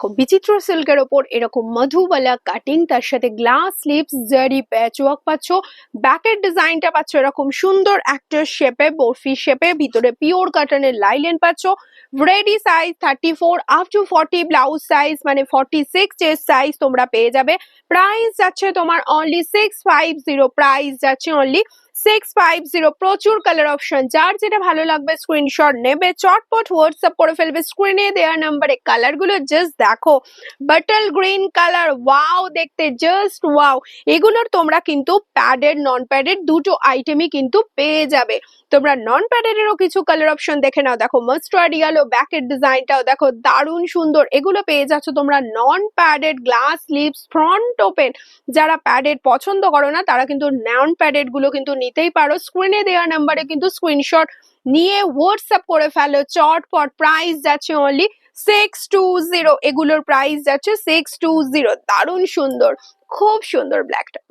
দেখো বিচিত্র সিল্কের ওপর এরকম মধুবালা কাটিং, তার সাথে গ্লাস স্লিভস জারি প্যাচ ওয়ার্ক পাচ্ছ। ব্যাকের ডিজাইনটা পাচ্ছ এরকম সুন্দর একটা শেপে, বরফি শেপে, ভিতরে পিওর কাটনের লাইলেন পাচ্ছ। Ready size 34 up to 40, blouse size মানে 46 চেস্ট সাইজ তোমরা পেয়ে যাবে। প্রাইস যাচ্ছে তোমার অনলি 650, প্রাইস যাচ্ছে অনলি 650। প্রচুর কালার অপশন, যার যেটা ভালো লাগবে স্ক্রিনশট নেবে, চটপট হোয়াটসঅ্যাপ করে ফেলবে। স্ক্রিনে দেওয়া নাম্বারে কালার গুলো জাস্ট দেখো, বাটল গ্রিন কালার, ওয়াও দেখতে জাস্ট ওয়াও। এগুলোর তোমরা কিন্তু প্যাডেড নন প্যাডেড দুটো আইটেমই কিন্তু পেয়ে যাবে। তোমরা নন প্যাডেডেরও কিছু কালার অপশন দেখে নাও, দেখো মাস্টার্ড ইয়েলো, ব্যাকের ডিজাইনটাও দেখো দারুণ সুন্দর। এগুলো পেয়ে যাচ্ছ তোমরা নন padded, glass sleeves, front open. যারা প্যাডেড পছন্দ করো না তারা কিন্তু নন প্যাডেড গুলো কিন্তু নিতেই পারো। স্ক্রিনে দেওয়া নাম্বারে কিন্তু স্ক্রিনশট নিয়ে হোয়াটসঅ্যাপ করে ফেলো চটপট। প্রাইস যাচ্ছে অনলি 620, এগুলোর প্রাইস যাচ্ছে 620। দারুণ সুন্দর, খুব সুন্দর ব্ল্যাকটা।